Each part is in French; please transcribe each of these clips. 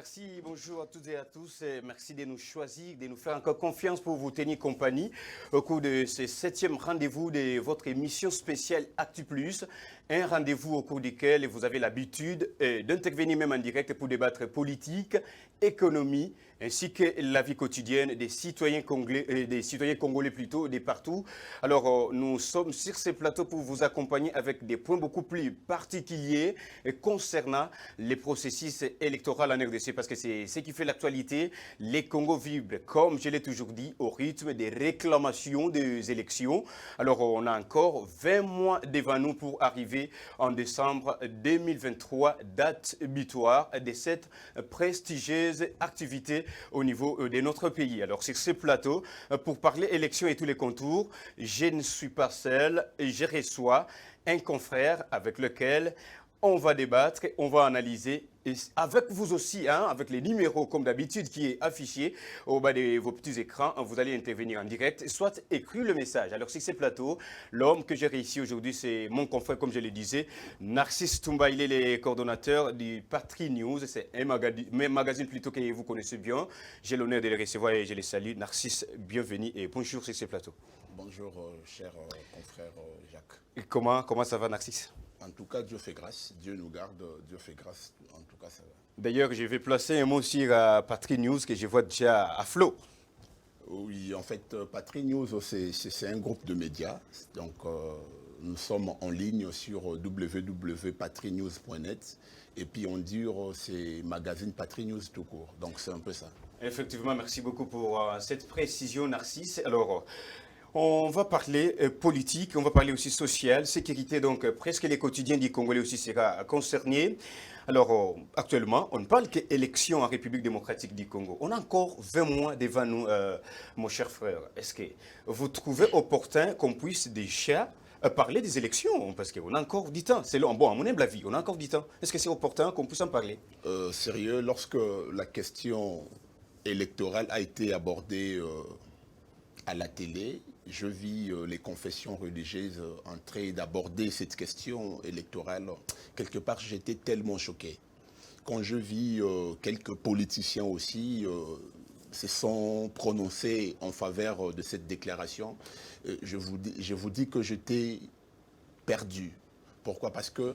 merci, bonjour à toutes et à tous. Et merci de nous choisir, de nous faire encore confiance pour vous tenir compagnie au cours de ce 7e rendez-vous de votre émission spéciale Actu Plus. Un rendez-vous au cours duquel vous avez l'habitude d'intervenir même en direct pour débattre politique, économie, ainsi que la vie quotidienne des citoyens congolais plutôt, de partout. Alors, nous sommes sur ce plateau pour vous accompagner avec des points beaucoup plus particuliers concernant les processus électoraux en RDC, parce que c'est ce qui fait l'actualité. Les Congos vibrent, comme je l'ai toujours dit, au rythme des réclamations des élections. Alors, on a encore 20 mois devant nous pour arriver en décembre 2023, date butoir de cette prestigieuse activité au niveau de notre pays. Alors, sur ce plateau, pour parler élections et tous les contours, je ne suis pas seul, je reçois un confrère avec lequel on va débattre, on va analyser, et avec vous aussi, avec les numéros comme d'habitude qui est affiché au bas de vos petits écrans, vous allez intervenir en direct, soit écrire le message. Alors sur ce plateau, l'homme que j'ai réussi aujourd'hui, c'est mon confrère, comme je le disais, Narcisse Toumba. Il est le coordonnateur du Patrie News, c'est un magazine plutôt que vous connaissez bien. J'ai l'honneur de le recevoir et je le salue. Narcisse, bienvenue et bonjour sur ce plateau. Bonjour, cher confrère Jacques. Et comment ça va, Narcisse? En tout cas, Dieu fait grâce, Dieu nous garde, Dieu fait grâce, en tout cas ça va. D'ailleurs, je vais placer un mot sur Patrie News que je vois déjà à flot. Oui, en fait, Patrie News, c'est un groupe de médias. Donc, nous sommes en ligne sur www.patrinews.net. Et puis, on dit, c'est magazine Patrie News tout court. Donc, c'est un peu ça. Effectivement, merci beaucoup pour cette précision, Narcisse. Alors, on va parler politique, on va parler aussi social, sécurité, donc presque les quotidiens du Congolais aussi sera concerné. Alors, actuellement, on ne parle qu'élection en République démocratique du Congo. On a encore 20 mois devant nous, mon cher frère. Est-ce que vous trouvez opportun qu'on puisse déjà parler des élections? Parce qu'on a encore du temps. C'est long. Bon, à mon humble avis, on a encore du temps. Est-ce que c'est opportun qu'on puisse en parler? Sérieux, lorsque la question électorale a été abordée à la télé, je vis les confessions religieuses en train d'aborder cette question électorale. Quelque part, j'étais tellement choqué. Quand je vis quelques politiciens aussi se sont prononcés en faveur de cette déclaration, je vous dis que j'étais perdu. Pourquoi? Parce que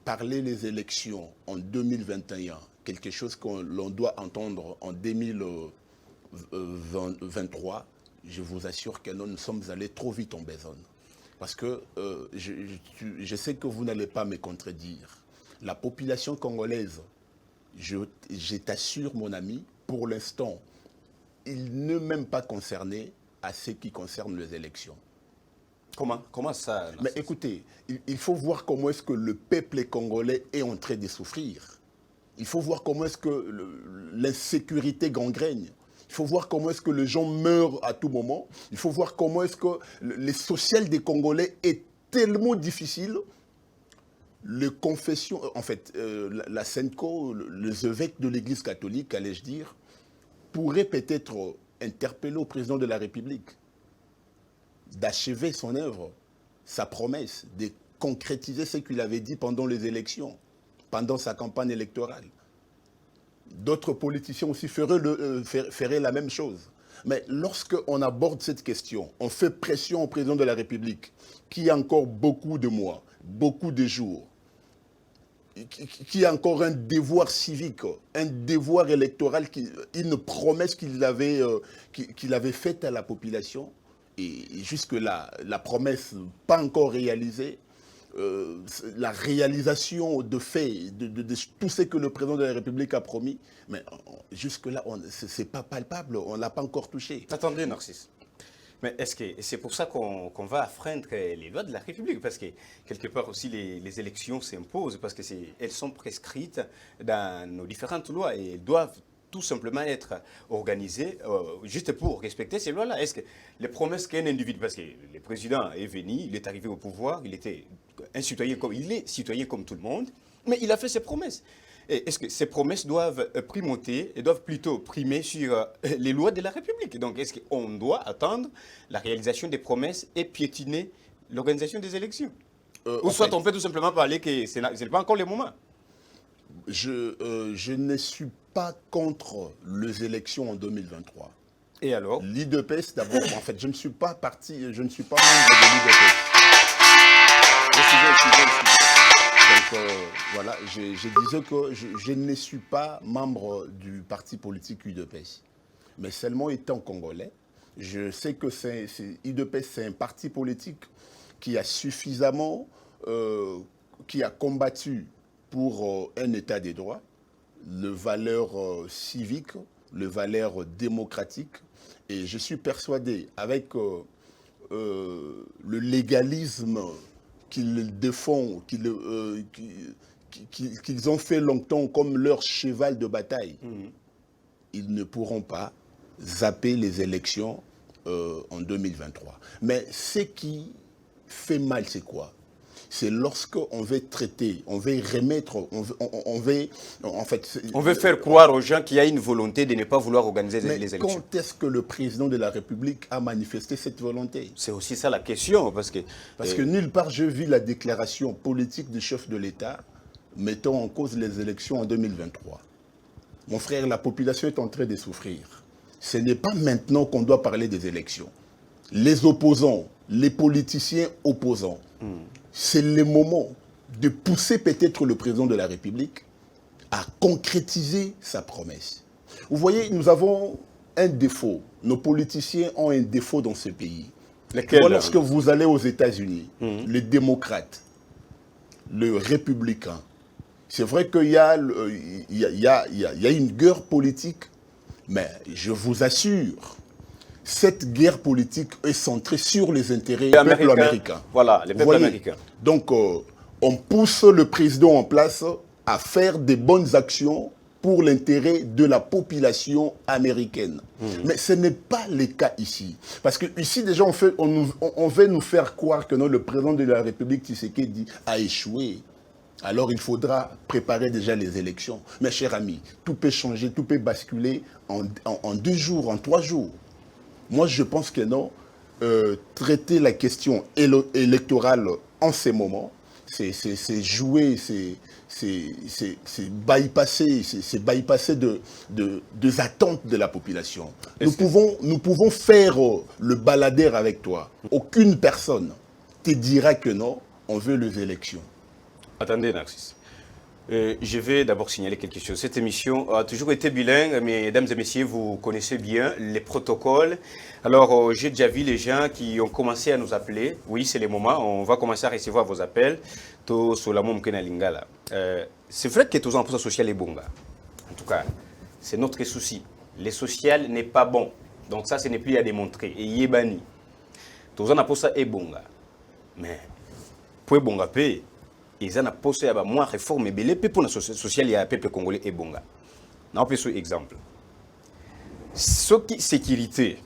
parler les élections en 2021, quelque chose que l'on doit entendre en 2023, je vous assure que nous sommes allés trop vite en besogne. Parce que je sais que vous n'allez pas me contredire. La population congolaise, je t'assure mon ami, pour l'instant, il n'est même pas concerné à ce qui concerne les élections. Comment ça? Mais écoutez, il faut voir comment est-ce que le peuple congolais est en train de souffrir. Il faut voir comment est-ce que l'insécurité gangrène. Il faut voir comment est-ce que les gens meurent à tout moment. Il faut voir comment est-ce que le social des Congolais est tellement difficile. Les confessions, en fait, la SENCO, les évêques de l'Église catholique, allais-je dire, pourraient peut-être interpeller au président de la République d'achever son œuvre, sa promesse, de concrétiser ce qu'il avait dit pendant les élections, pendant sa campagne électorale. D'autres politiciens aussi feraient la même chose. Mais lorsqu'on aborde cette question, on fait pression au président de la République, qui a encore beaucoup de mois, beaucoup de jours, qui a encore un devoir civique, un devoir électoral, une promesse qu'il avait faite à la population. Et jusque-là, la promesse pas encore réalisée, la réalisation de fait de tout ce que le président de la République a promis, mais jusque-là, ce n'est pas palpable, on ne l'a pas encore touché. Attendez, Narcisse. Mais est-ce que c'est pour ça qu'on va affreindre les lois de la République? Parce que quelque part aussi les élections s'imposent, parce qu'elles sont prescrites dans nos différentes lois et elles doivent tout simplement être organisées juste pour respecter ces lois-là. Est-ce que les promesses qu'un individu, parce que le président est venu, il est arrivé au pouvoir, il était un citoyen il est citoyen comme tout le monde, mais il a fait ses promesses. Est-ce que ces promesses doivent primauter et doivent plutôt primer sur les lois de la République? Donc, est-ce qu'on doit attendre la réalisation des promesses et piétiner l'organisation des élections? Ou soit on peut tout simplement parler que ce n'est pas encore le moment? Je ne suis pas contre les élections en 2023. Et alors? L'IDPS, d'abord, en fait, je ne suis pas parti, je ne suis pas membre de l'IDPS. Donc, voilà, je disais que je ne suis pas membre du parti politique UDPS. Mais seulement étant congolais, je sais que UDPS, c'est un parti politique qui a suffisamment, qui a combattu pour un état des droits, les valeurs civiques, les valeurs démocratiques. Et je suis persuadé, avec le légalisme qu'ils défendent, qu'ils ont fait longtemps comme leur cheval de bataille, ils ne pourront pas zapper les élections en 2023. Mais ce qui fait mal, c'est quoi? C'est lorsqu'on veut traiter, on veut remettre, on veut faire croire aux gens qu'il y a une volonté de ne pas vouloir organiser les élections. Quand est-ce que le président de la République a manifesté cette volonté? C'est aussi ça la question. Parce que nulle part je vis la déclaration politique du chef de l'État mettant en cause les élections en 2023. Mon frère, la population est en train de souffrir. Ce n'est pas maintenant qu'on doit parler des élections. Les opposants, les politiciens opposants, c'est le moment de pousser peut-être le président de la République à concrétiser sa promesse. Vous voyez, nous avons un défaut. Nos politiciens ont un défaut dans ce pays. Lorsque vous allez aux États-Unis, les démocrates, les républicains, c'est vrai qu'il y a une guerre politique, mais je vous assure, cette guerre politique est centrée sur les intérêts du peuple américain. Voilà, les peuples américains. Donc, on pousse le président en place à faire des bonnes actions pour l'intérêt de la population américaine. Mais ce n'est pas le cas ici. Parce que ici, déjà, on veut nous faire croire que non, le président de la République, Tshisekedi, a échoué. Alors, il faudra préparer déjà les élections. Mes chers amis, tout peut changer, tout peut basculer en 2 jours, en 3 jours. Moi, je pense que non. Traiter la question électorale en ces moments, c'est jouer, c'est bypasser des attentes de la population. Nous pouvons faire le baladeur avec toi. Aucune personne te dira que non, on veut les élections. Attendez, Narcisse. Je vais d'abord signaler quelque chose. Cette émission a toujours été bilingue, mesdames et messieurs, vous connaissez bien les protocoles. Alors, j'ai déjà vu les gens qui ont commencé à nous appeler. Oui, c'est le moment, on va commencer à recevoir vos appels. C'est vrai que tous en procès social est bon. En tout cas, c'est notre souci. Le social n'est pas bon. Donc ça, ce n'est plus à démontrer. Et il est banni. Tous en procès est bon. Mais, pour bon payer, ils ont posé à moins réforme, mais les peuples sociaux, il y a un peuple congolais et bonga. On peut un exemple. Ce qui sécurité,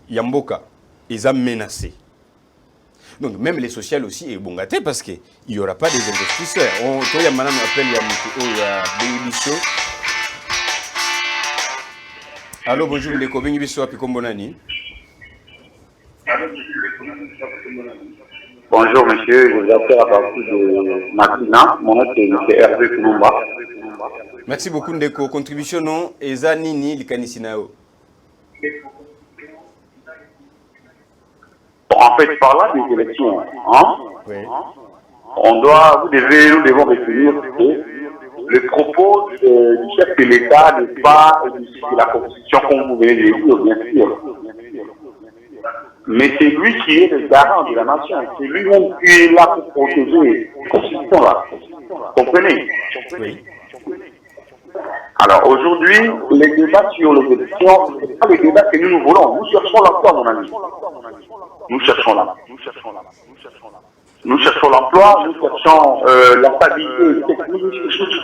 Yamboka, ils ont menacé. Donc même les sociaux aussi est bongaté parce qu'il n'y aura pas des investisseurs. Il y a maintenant appel Yamuko, Allô, bonjour, les Kobengi Bisso à Picombonani. Bonjour monsieur, je vous appelle à partir de Makina. Mon nom c'est Hervé Koulomba. Merci beaucoup Ndeko. Contribution non Ezanini Likanissinao. En fait, parlant des élections, oui. Nous devons retenir que le propos du chef de l'État n'est pas de la Constitution comme vous venez de le dire, bien sûr. Mais c'est lui qui est le garant de la nation. C'est lui-même qui est là pour protéger la Constitution-là. Comprenez? Oui. Alors aujourd'hui, les débats sur les élections, ce n'est pas les débats que nous voulons. Nous cherchons l'emploi, mon ami. Nous cherchons l'emploi. Nous cherchons l'emploi, nous cherchons la stabilité technique,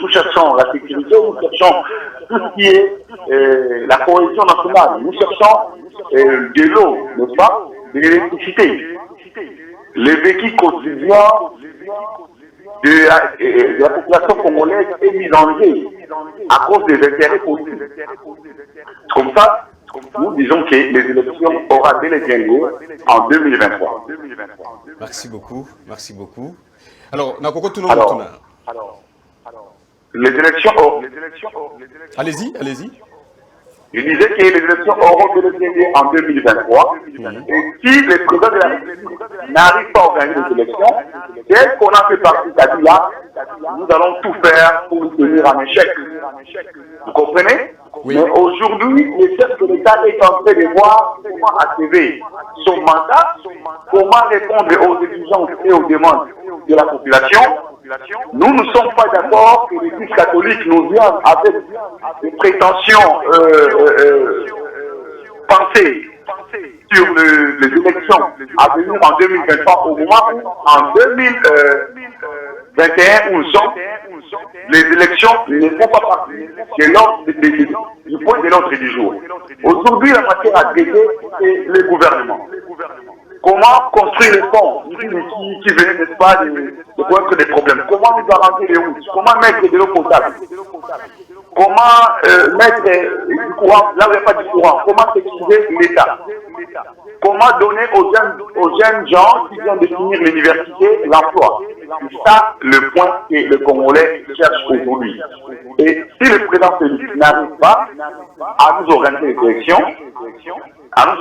nous cherchons la sécurité, nous cherchons tout ce qui est la cohésion nationale. Nous cherchons de l'eau, n'est-ce pas, de l'électricité. Le vécu quotidien de la population congolaise est mis en jeu à cause des intérêts politiques. Comme ça, nous disons que les élections auront bel et bien lieu en 2023. Merci beaucoup, merci beaucoup. Alors, Nakoko Tounou Moutuna. les élections Allez-y, allez-y. Je disais que les élections auront lieu en 2023. Et si le président de la République n'arrive pas à organiser les élections, dès qu'on a fait partie de Kabila, nous allons tout faire pour nous tenir en échec. Vous comprenez? Oui. Mais aujourd'hui, le chef de l'État est en train de voir comment activer son mandat, comment répondre aux exigences et aux demandes de la population. Nous ne sommes pas d'accord que l'Église catholique nous vienne avec des prétentions pensées sur les élections à venir en 2023 au moment où en 2021 où nous sommes, les élections ne font pas partie du point de l'ordre du jour. Aujourd'hui, la matière à traiter, c'est le gouvernement. Comment construire les ponts qui venaient, n'est-ce pas, de connaître des problèmes? Comment nous arranger les routes? Comment mettre de l'eau potable? Comment mettre du courant là où il n'y a pas de courant? Comment sécuriser l'État? Comment donner aux jeunes gens qui viennent de finir l'université l'emploi? C'est ça le point que le Congolais cherche aujourd'hui. Et si le président Félix n'arrive pas à nous organiser les élections, dans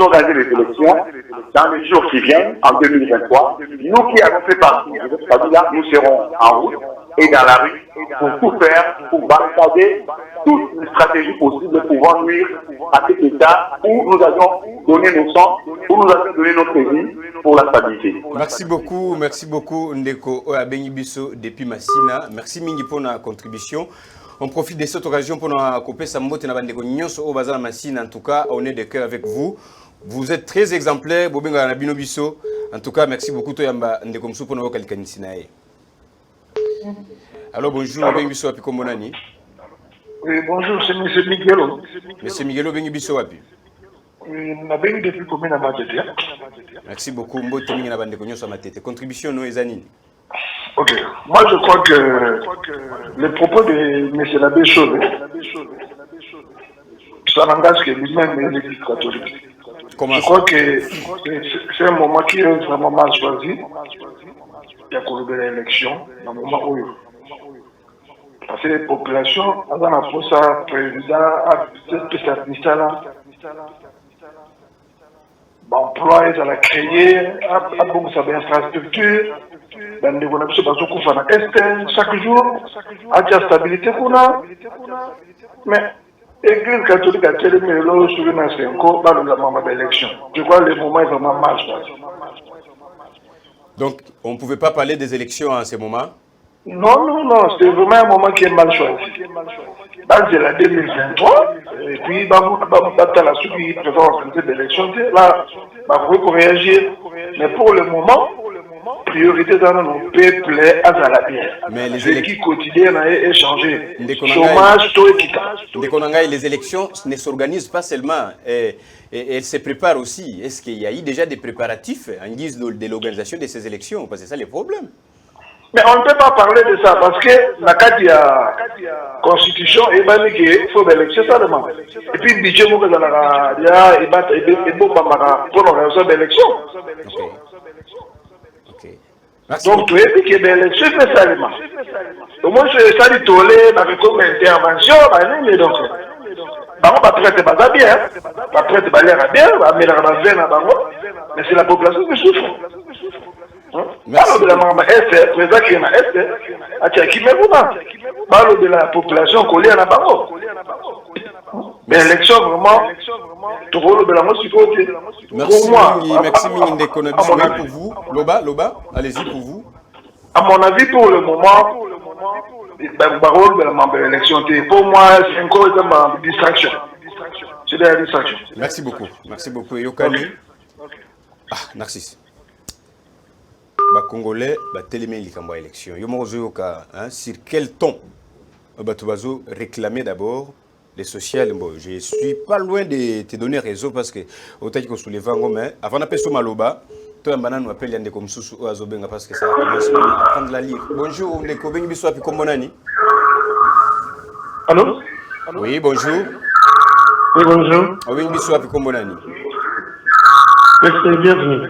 les jours qui viennent, en 2023, nous qui avons fait partie de cette famille-là, nous serons en route et dans la rue pour tout faire, pour barricader toutes les stratégies possibles pour pouvoir nuire à cet État où nous avions donné nos sangs, où nous avions donné notre vie pour la stabilité. Merci beaucoup Ndeko Abengibiso depuis Massina. Merci Mingi pour la contribution. On profite de cette occasion pour nous couper sa motte na bandeko nyonso au bazar Massina. En tout cas, on est de cœur avec vous. Vous êtes très exemplaires, Bobenga na bino biso. En tout cas, merci beaucoup to yamba Ndeko Msu pour nous kalikanisinae. Alors bonjour Abengibiso api komonani. Oui, bonjour, c'est M. Miguelo. Monsieur Miguelo Abengibiso api. On a bien depuis combien de temps? Merci beaucoup Mbote mingi na bandeko nyonso matete. Contribution no ezanini. Ok, moi je crois que les propos de M. l'abbé Chauve, ça n'engage que lui-même et l'Église catholique. Comment je crois que c'est un moment qui est vraiment mal choisi. Il y a qu'on l'élection, dans le moment où parce que les populations, avant la pause, président, cette ministère-là, emploi, ça l'a créé, à beaucoup ça infrastructure. Chaque jour, à la stabilité qu'on a, mais l'Église catholique a tellement de choses sur l'élection. Je crois que le moment est vraiment mal choisi. Donc, on ne pouvait pas parler des élections en ce moment? Non, c'est vraiment un moment qui est mal choisi. Là, c'est la 2023, et puis, la suite qui prévoit l'organisation d'élections, là, il faut réagir. Mais pour le moment, priorité dans nos peuples à la bière. Mais les élections quotidiennes ont changé. Chômage, taux équitable. Les élections ne s'organisent pas seulement, elles se préparent aussi. Est-ce qu'il y a eu déjà des préparatifs en guise de l'organisation de ces élections? Parce que c'est ça le problème. Mais on ne peut pas parler de ça parce que la constitution est bannie qu'il faut l'élection seulement. Et puis le budget pour l'organisation d'élection. Donc tu es dit que l'élection c'est seulement. Au moins c'est ça du tollé, avec comme intervention, donc. On va traiter pas bien, on va traiter pas l'air bien, on va mettre la veine à Bango, mais c'est la population qui souffre. Parle de la maman Est, président qui est en Est, parle de la population collée à la Bango. Mais l'élection vraiment, tout le monde de la musique. Merci Mingi Ndekonabiso pour vous. Loba, allez-y pour vous. À mon avis, pour le moment, parole de la membre de l'élection, pour moi, c'est encore une distraction. C'est de la distraction. Merci beaucoup. Yokani. Ah, Narcisse. Congolais, télémé likambo élection. Sur quel ton Batubazo réclamer d'abord les sociales. Bon, je suis pas loin de te donner raison parce que autant qu'on soulève mais avant d'appeler sur Maloba, toi un banane m'appelle Yande comme sous Azobenga parce que ça commence à prendre la livre. Bonjour, on est Kobengi Biso api Komonani. Allô? Oui, bonjour. Oui, bonjour. Kobengi Biso api Komonani. Monsieur bienvenu.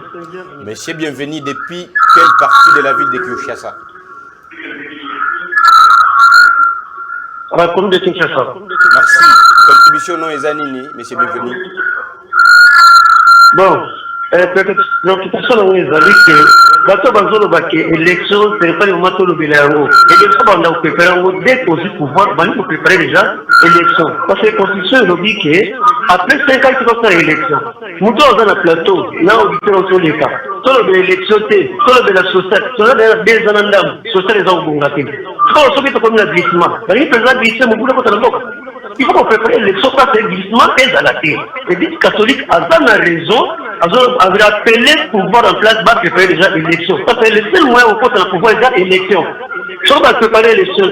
Monsieur bienvenu depuis quelle partie de la ville de Kinshasa? à la commune de Kinshasa. Merci. Contribution non Ezanini, monsieur bienvenu. Bon, l'occupation de Ezali, bato bazoloba ke élection c'est pas le moment de l'obéler élection banda ko préparer ngo dès qu'on dit pouvoir bani ko préparer déjà élection parce que constitution lobby que après 5 ans tu vas faire élection muto dans le plateau là auditeur sur les cas solo de élection té solo de la société solo de des anandam société les ongunga té solo soki to comme la glissement bani président glissement mu bula ko tala il faut qu'on prépare l'élection parce que glissement est à la terre l'église catholique a la raison a rappelé pouvoir en place va préparer déjà l'élection parce que le seul moyen au côté de pouvoir déjà élection si on va préparer l'élection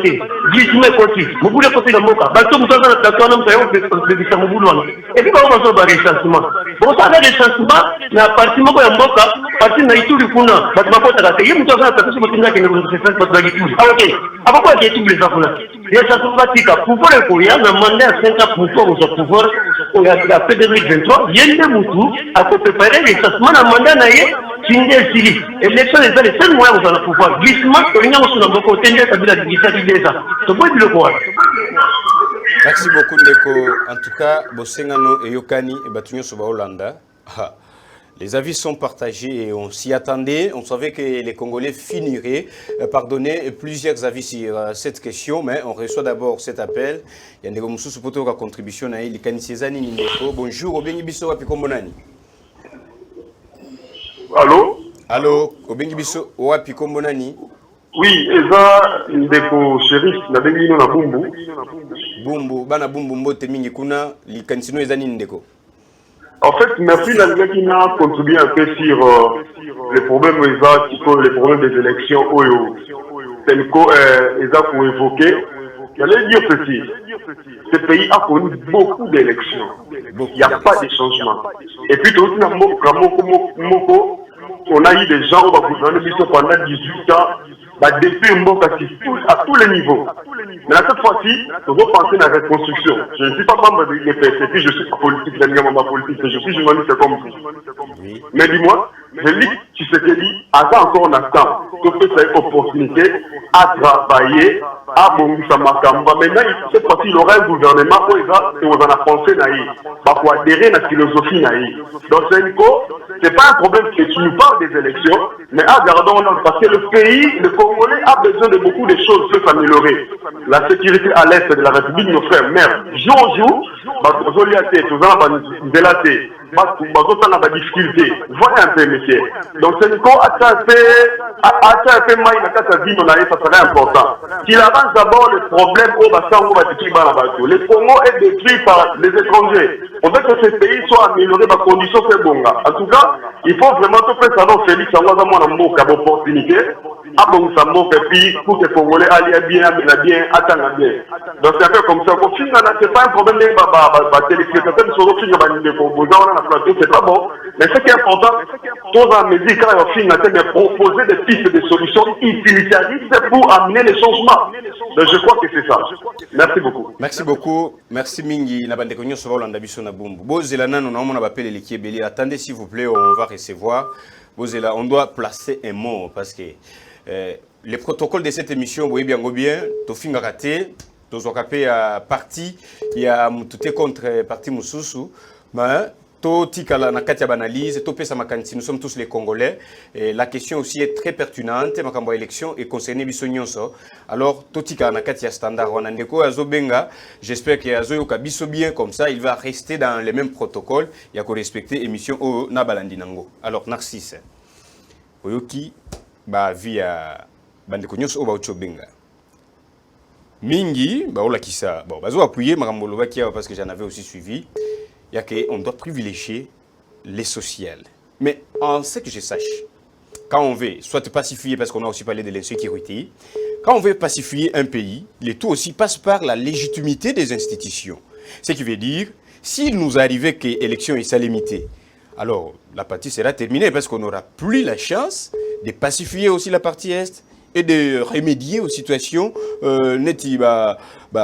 glissement est côté mu bula côté de moka bato mu dans la plateau on peut préparer mu bula et puis on va faire un recensement bon ça le recensement na parti moko ya mboka parti na ituri kuna bato bakota ka te mu dans la plateau mu tinga ke ne recensement bato ba ituri ah ok abako ke ituri les afuna recensement batika pouvoir ko ya na mandat 5 ans pour pouvoir au ya 2023 yende mutu a préparer recensement na mandat na ye Tinde Sili, élection est le seul moyen où on va pouvoir glissement, on y a aussi un beaucoup de temps de la déjà. C'est bon le quoi. Merci beaucoup Ndeko. En tout cas, Bosengano et Yokani et Batunyo Soba Hollanda. Les avis sont partagés et on s'y attendait. On savait que les Congolais finiraient par donner plusieurs avis sur cette question, mais on reçoit d'abord cet appel. Il y a des gens qui ont une contribution à Ndeko. Bonjour, Obengi Biso Wapikombonani. Allô? Allô, Obengi Biso Wapikombonani. Oui, Eza Ndeko Shérif, na bengi no na Bumbu. Bumbu, bana Bumbu mbote mingi kuna, likanisino Ezani Ndeko. En fait, merci Nalga qui a contribué un peu sur les problèmes les problèmes des élections Oyo. Telco Eza pour évoquer. J'allais dire ceci. Ce pays a connu beaucoup d'élections. Il n'y a pas de changement. Et puis, on a eu des gens qui ont gouverné pendant 18 ans, depuis à tous les niveaux. Mais cette fois-ci, nous devons penser à la reconstruction. Je ne suis pas membre de l'IPSP, je suis pas politique, je suis journaliste comme vous. Mais dis-moi, je lis Tshisekedi, à encore un instant, que cette opportunité à travailler, à Bongisa Makamba. Maintenant, cette fois-ci, il aura un gouvernement et on en a pensé pour adhérer à la philosophie. Donc, c'est pas un problème que tu nous parles des élections, mais regardons, parce que le pays, le Congolais a besoin de beaucoup de choses pour s'améliorer. La sécurité à l'est de la République, nos frères, mère, jour en jour, difficulté. Voyez un peu, monsieur. Donc, c'est une ça serait important. Qu'il avance d'abord le problème au bassin où le Congo est détruit par les étrangers. On veut que ce pays soit amélioré par conditions très bonnes. En tout cas, il faut vraiment tout faire savoir Félix Angoizamon en mot comme opportunité. Ah bon, ça manque et puis pour que les Congolais aillent bien, attendent bien. Donc c'est un peu comme ça. Au final, c'est pas un problème de téléspectateurs sur le film de c'est pas bon. Mais ce qui est important, tous en mesure quand on finit de proposer des pistes de solutions utilitaristes pour amener les changements. Donc je crois que c'est ça. Merci beaucoup. Merci beaucoup. Merci Mingi. Nabandekonyo Sova Olanda Biso na Bumbu. Bozela nano na mona bapele les Kiebeli. Attendez s'il vous plaît, on va recevoir. Bozela, on doit placer un mot parce que les protocoles de cette émission, vous voyez bien, Tofinga raté, Tozokapé à parti, il y a tout contre parti Moussousou, mais Totikala na katia banalise, Topé Samakanti, nous sommes tous les Congolais. Et la question aussi est très pertinente, ma élection et concernée Bissonyonso. Alors, Totika na katia standard, Wanandeko Azobenga, j'espère qu'il y a Azoyoka Bisso bien comme ça, il va rester dans les mêmes protocoles, il y a qu'à respecter l'émission au Nabalandinango. Alors, Narcisse, Oyoki, ba via bandeko nyonso oba uchobenga mingi ba ola kisa bon bazo appuyer makambolo bakia parce que j'en avais aussi suivi il y a que on doit privilégier les sociales mais en ce que je sache quand on veut soit pacifier parce qu'on a aussi parlé de l'insécurité quand on veut pacifier un pays le tout aussi passe par la légitimité des institutions ce qui veut dire s'il nous arrivait que l'élection est limitée alors la partie sera terminée parce qu'on n'aura plus la chance de pacifier aussi la partie Est et de remédier aux situations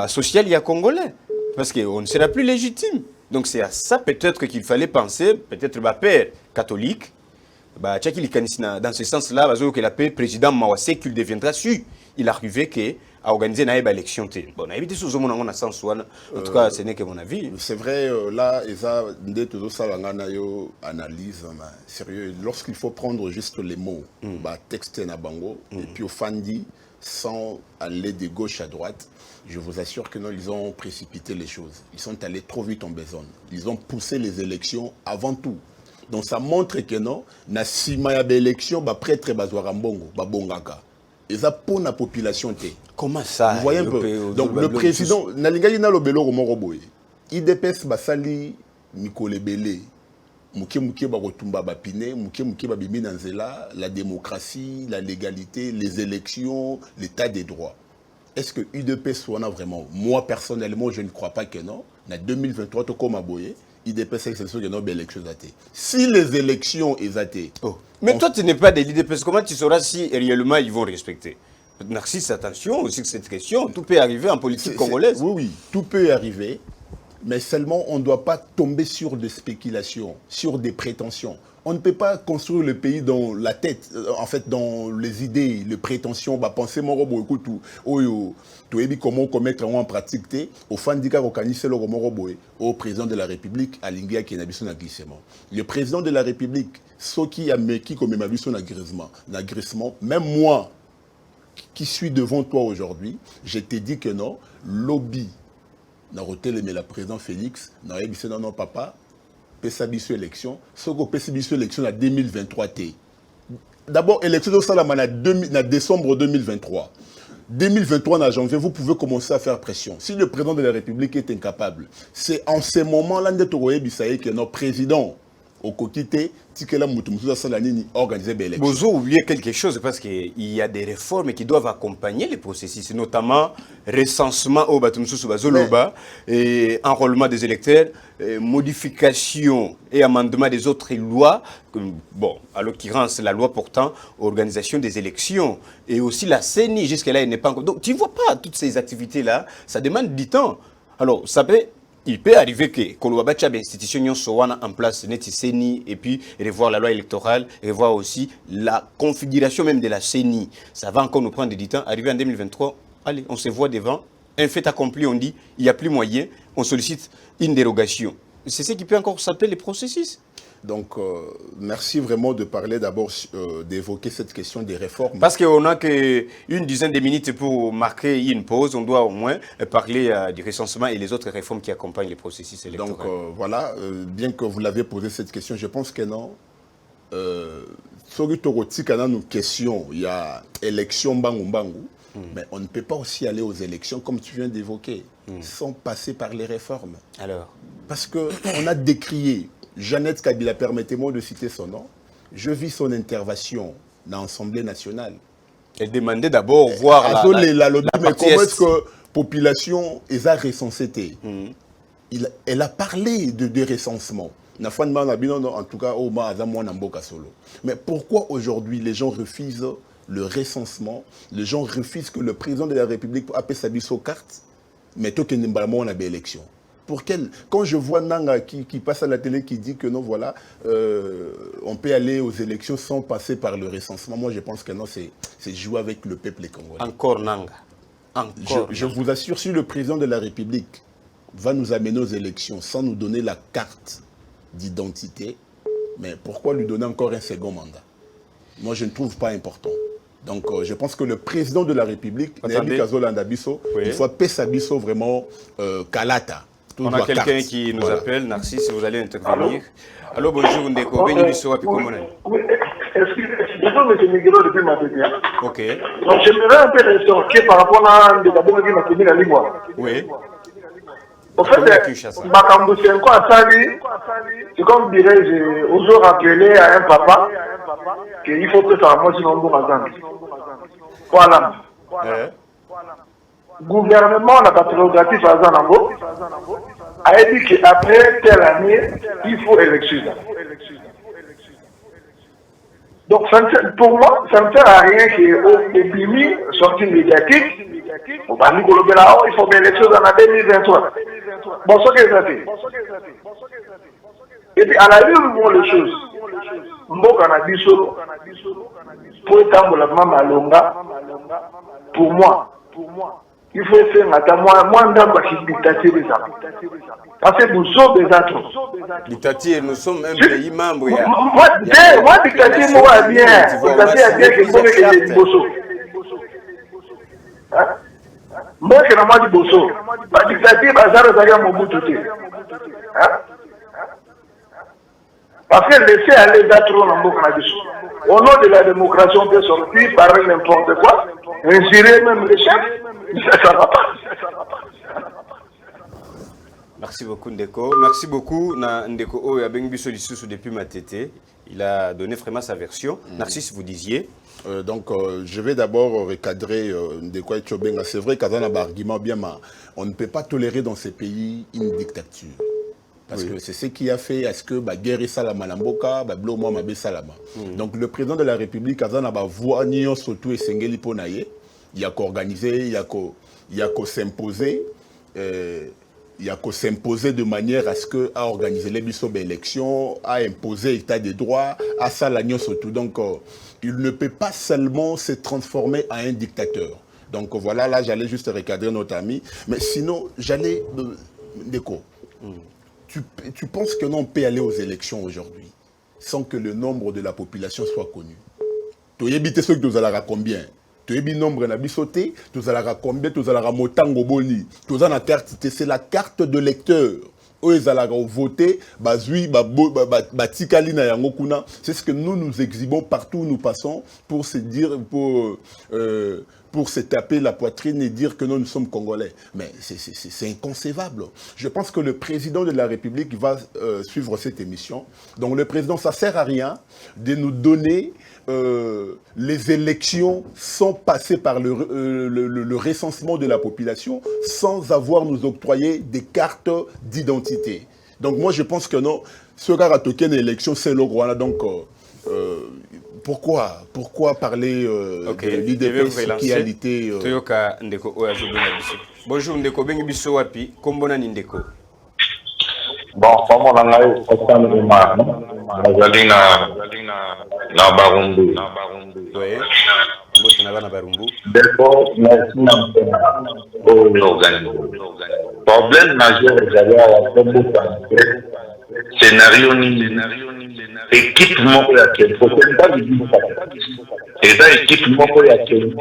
sociales et congolais. Parce qu'on ne sera plus légitime. Donc c'est à ça peut-être qu'il fallait penser, peut-être le père catholique, dans ce sens-là, que la paix président Mawase qu'il deviendra su. Il arrivait que à organiser une élection. Bon, on a évité sous mon sens, en tout cas, ce n'est que mon avis. C'est vrai, là, Eza, analyse, sérieux, lorsqu'il faut prendre juste les mots, texte na bango, et puis au fandi, sans aller de gauche à droite, je vous assure que non, ils ont précipité les choses. Ils sont allés trop vite en besogne. Ils ont poussé les élections avant tout. Donc ça montre que non, na sima ya élection, prêtre bazwarambongo, bongaka. Et ça pour la population. Comment ça? Vous voyez un peu. Donc le président, Nalingali na lobelo romoroboy. IDPS basali Mikole Bele. Muke barotumba bapine, muke babimi nanzela, la démocratie, la légalité, les élections, l'état des droits. Est-ce que UDPS soit vraiment? Moi personnellement, je ne crois pas que non. En 2023, tout comme aboyé. IDPS, c'est sûr que non, élections athées. Si les élections sont athées. Oh. Mais toi, tu n'es pas de l'IDPS. Comment tu sauras si réellement ils vont respecter? Narcisse, attention aussi que cette question. Tout peut arriver en politique congolaise. Oui, tout peut arriver. Mais seulement, on ne doit pas tomber sur des spéculations, sur des prétentions. On ne peut pas construire le pays dans la tête, en fait, dans les idées, les prétentions. Penser mon robot, écoute, comment commettre en pratique, au fandika organiser le robot, au président de la République, à l'India qui n'a pas son agressement. Le président de la République, ce qui a mis comme ma vie son agressement, même moi, qui suis devant toi aujourd'hui, je t'ai dit que non, lobby, n'a retelé mais la président Félix, n'a dit non, papa, PSABISO élection, ce que PSABISO élection en 2023. D'abord, élection de Salamana en décembre 2023. 2023 en janvier, vous pouvez commencer à faire pression. Si le président de la République est incapable, c'est en ce moment-là que notre président au Kokité, organiser des élections. Vous oubliez quelque chose parce qu'il y a des réformes qui doivent accompagner les processus, notamment recensement au Batumsou et enrôlement des électeurs, modification et amendement des autres lois, bon, à l'occurrence la loi portant organisation des élections et aussi la CENI, jusque-là elle n'est pas encore. Donc tu ne vois pas toutes ces activités-là, ça demande du temps. Alors ça peut. Il peut arriver que Kolobacha institution soit en place neti CENI et puis revoir la loi électorale, revoir aussi la configuration même de la CENI. Ça va encore nous prendre du temps. Arrivé en 2023, allez, on se voit devant. Un fait accompli, on dit, il n'y a plus moyen, on sollicite une dérogation. C'est ce qui peut encore s'appeler les processus. Donc, merci vraiment de parler d'abord, d'évoquer cette question des réformes. Parce qu'on n'a qu'une dizaine de minutes pour marquer une pause. On doit au moins parler du recensement et les autres réformes qui accompagnent les processus électoraux. Donc, voilà, bien que vous l'avez posé cette question, je pense que non. Sur une question, il y a élection bangu. Mais on ne peut pas aussi aller aux élections, comme tu viens d'évoquer, sans passer par les réformes. Alors? Parce qu'on a décrié Jeannette Kabila, permettez-moi de citer son nom. Je vis son intervention dans l'Assemblée nationale. Elle demandait d'abord voir la mais comment est-ce que la population est recensée? Elle a parlé de recensement. En tout cas, mais pourquoi aujourd'hui les gens refusent le recensement? Les gens refusent que le président de la République appelle sa carte, mais tout qu'il n'y a pas d'élection. Quand je vois Nanga qui passe à la télé qui dit que non, voilà, on peut aller aux élections sans passer par le recensement, moi je pense que non, c'est jouer avec le peuple congolais. Encore Nanga. Je vous assure, si le président de la République va nous amener aux élections sans nous donner la carte d'identité, mais pourquoi lui donner encore un second mandat? Moi je ne trouve pas important. Donc je pense que le président de la République, il faut appeler Sabiso vraiment Kalata. On a quelqu'un qui nous appelle, Narcisse, vous allez intervenir. Allô, bonjour, Ndeko, Benny Bissora, puis comment Oui, excusez-moi, M. Miguelo, depuis ma tête. Ok. Donc, j'aimerais un peu ressortir par rapport à Ndekabo qui m'a tenu la ligne. Oui. En fait, Makambo Senko Asali, c'est comme dirais-je, osons rappeler à un papa qu'il faut que ça remonte sur un bon exemple. Voilà. Gouvernement n'a pas prérogative à Zanambo a dit qu'après telle année, il faut élection. Donc pour moi, ça ne sert à rien qu'au Bimi sorti médiatique, il faut bien élection en 2023. Bon, ce que ça fait. Et puis à la ligne où les choses, Mboka na biso, pour étendre la maman Malonga, pour moi, il faut faire à moi ndamba qui dictature les hommes. Parce que nous sommes des êtres. Dictature, nous sommes un pays membre. Moi, dictature, moi, bien. Dictature, bien que moi, je suis bosso. Moi, je suis bosso. La dictature, ça a mon bout de thé. Parce que laisser aller d'être au nom de la démocratie, on peut sortir, parler n'importe quoi, insurer même les chefs, ça ne va pas. Merci beaucoup Ndeko. Merci beaucoup Ndeko Oya Bengibiso Lisusu depuis Matete. Il a donné vraiment sa version. Narcisse, vous disiez. Je vais d'abord recadrer Ndeko Etchobenga. C'est vrai qu'à un argument bien, on ne peut pas tolérer dans ces pays une dictature. Parce que c'est ce qui a fait à ce que guerre et salama lamboka, bloma mabe salama. Donc le président de la République a voix nion surtout et sengeli ponaye, il y a qu'organiser, il y a qu'à s'imposer, il y a qu'à s'imposer de manière à ce que à organiser les élections, à imposer l'état des droits, à salagnon surtout. Donc il ne peut pas seulement se transformer en un dictateur. Donc voilà, là j'allais juste recadrer notre ami, mais sinon j'allais Ndeko. Tu penses que l'on peut aller aux élections aujourd'hui sans que le nombre de la population soit connu? Tu as ce que tu as combien? Tu as le nombre de sauté, tu as combien? Tu as motango boni. Tu as la carte, c'est la carte de lecteur. Ils ont voté, c'est ce que nous exhibons partout où nous passons pour se dire, pour se taper la poitrine et dire que nous sommes Congolais. Mais c'est inconcevable. Je pense que le président de la République va suivre cette émission. Donc le président, ça ne sert à rien de nous donner les élections sans passer par le recensement de la population, sans avoir nous octroyé des cartes d'identité. Donc moi je pense que non, ce gars a toqué l'élection, c'est le roi. Donc pourquoi parler de l'IDPS qui a été... Bonjour Ndeko, Bengibiso Wapi, Kombona Ndeko. Bon, comment on a eu autant de mal, na Barumbu. Oui, D'accord, merci pour l'organisation. Problème majeur, j'avais à la scénario ni équipement pour laquelle faut pas le dire. Et dans l'équipement pour laquelle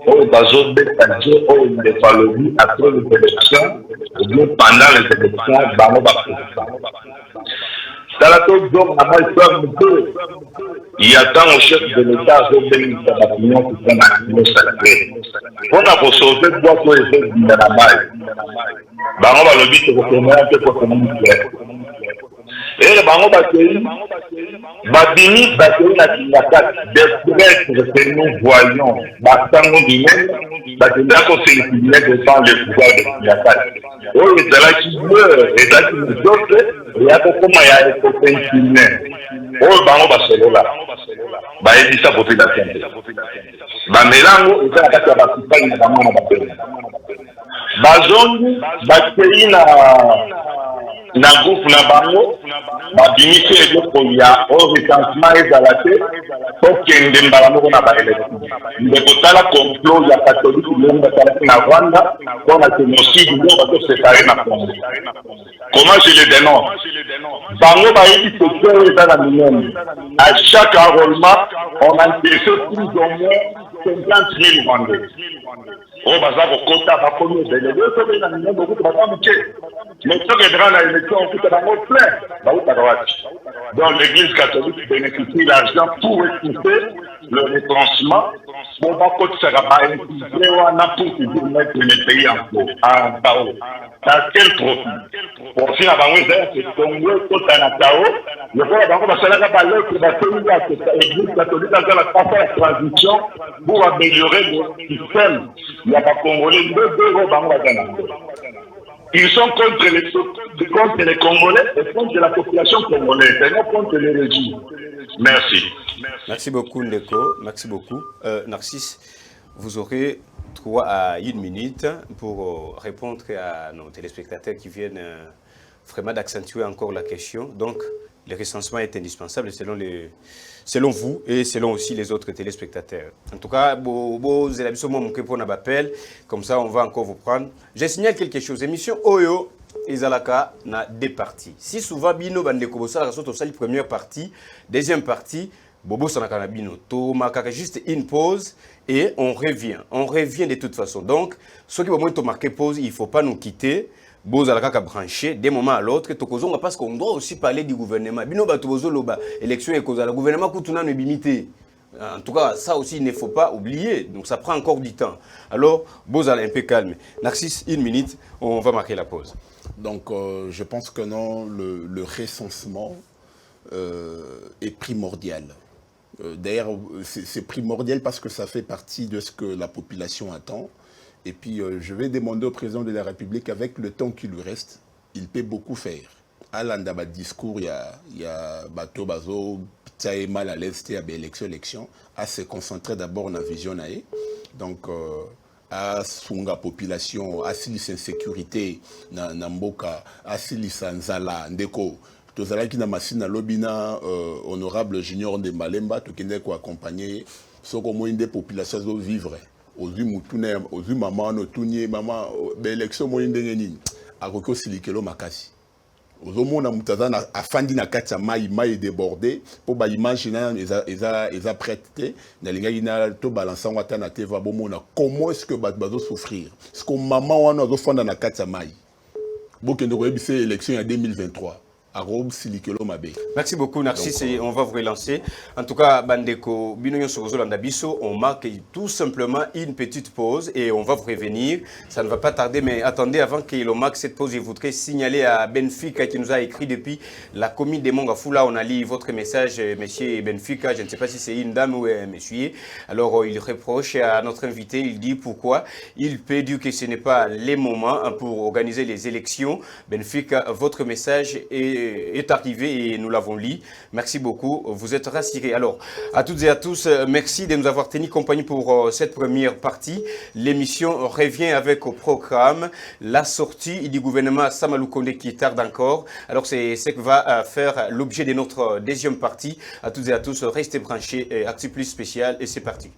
on va zoner c'est-à-dire on ne pas le dire après les élections ou bien pendant les élections dans le il attend au chef de l'État on a pour sauver quoi pour les gens de la maille. On va le dire que vous un peu pour et le bango batterie, Babini batterie na Kingakat, d'être que nous voyons, Batango Guinée, batterie à cause de devant le pouvoir de Kingakat. Oh, et là qui meurt, et là qui nous autres, il y a beaucoup de moyens de faire un oh, bango batterie là, bah, il dit ça pour faire la santé. Bah, mélange, et ça, la carte à batterie, il y a vraiment la batterie. Bazongi, batterie na groupe na bango babimisi eloko ya recensement ezala te tokende mbala moko na baélection ndeko tala complot ya catholique longo basalaki na Rwanda mpona génocide nde batosepare na Congo. Comment je le dénonce? Bango bayebi secteur eza na minene. À chaque enrôlement on intéresse plus ou moins 50 000 Rwandais. Oh, baza kokota bakomi ebele soki na minene bokuta baza moke mais soki edra na élection okuta bango plein bautaka wapi. Donc l'église catholique bénéficie l'argent pour écouter le retranchement bon bakotisaka bainfiltré wana pour toujours mettre le pays en tao. Dans quel profit? Profit na bango eza ke Congo ekota na tao lokola bango basalaka baleke bakomi ya église catholique azala kaka ya transition pour améliorer le système. Il y a pas Congolais, ils sont contre les Congolais et contre la population congolaise, et non contre les régimes. Merci. Merci beaucoup Ndeko, merci beaucoup. Narcisse, vous aurez 3 à 1 minute pour répondre à nos téléspectateurs qui viennent vraiment d'accentuer encore la question. Donc, le recensement est indispensable selon vous et selon aussi les autres téléspectateurs. En tout cas, vous avez besoin de appel, comme ça on va encore vous prendre. Je signale quelque chose. Émission Oyo, Izalaka, na deux parties. Si souvent, Bino Bandeko, ça la première partie, deuxième partie, Bobo Sanakanabino, Tomaka, juste une pause et on revient. On revient de toute façon. Donc, ceux qui vont marquer pause, il ne faut pas nous quitter. Bozalaka branché d'un moment à l'autre, parce qu'on doit aussi parler du gouvernement. Bino Batozo Loba, élection et cause. Le gouvernement Koutuna ne limité. En tout cas, ça aussi, il ne faut pas oublier. Donc, ça prend encore du temps. Alors, Bozala un peu calme. Narcisse, une minute, on va marquer la pause. Donc, je pense que non, le recensement est primordial. D'ailleurs, c'est primordial parce que ça fait partie de ce que la population attend. Et puis, je vais demander au président de la République, avec le temps qui lui reste, il peut beaucoup faire. À l'endroit discours, il y a Bato Bazo, Pitaï mal à l'Est, il y a élection, à se concentrer d'abord dans la vision. Donc, à la population, à la insécurité, dans Mboka, à la Nzala, Ndeko. Tozala qui na machine à l'obina honorable junior de Malemba, tout qui n'est accompagné, ce qu'on des populations vivre. Aux yeux maman, maman, l'élection moyenne de Nini, à Roko Silikelo Makasi. Aux hommes, on a afandi na katia maï débordé, pour imaginer, ils ont prêté, n'a to balançant watana teva bomona. Comment est-ce que bazo souffrir? Est-ce que maman on a fondé na katia maï? Bokendo rebise élection en 2023. Merci beaucoup, Narcisse, et on va vous relancer. En tout cas, Bandeko, Binoyon Sorozo Landabiso, on marque tout simplement une petite pause et on va vous revenir. Ça ne va pas tarder, mais attendez, avant qu'il marque cette pause, je voudrais signaler à Benfica qui nous a écrit depuis la commune de Mongafoula. On a lu votre message, monsieur Benfica. Je ne sais pas si c'est une dame ou un monsieur. Alors, il reproche à notre invité, il dit pourquoi il peut dire que ce n'est pas le moment pour organiser les élections. Benfica, votre message est arrivé et nous l'avons lu. Merci beaucoup, vous êtes rassurés. Alors, à toutes et à tous, merci de nous avoir tenu compagnie pour cette première partie. L'émission revient avec au programme la sortie du gouvernement Samalou Kondé qui tarde encore. Alors, c'est ce qui va faire l'objet de notre deuxième partie. À toutes et à tous, restez branchés, Actu Plus spécial et c'est parti.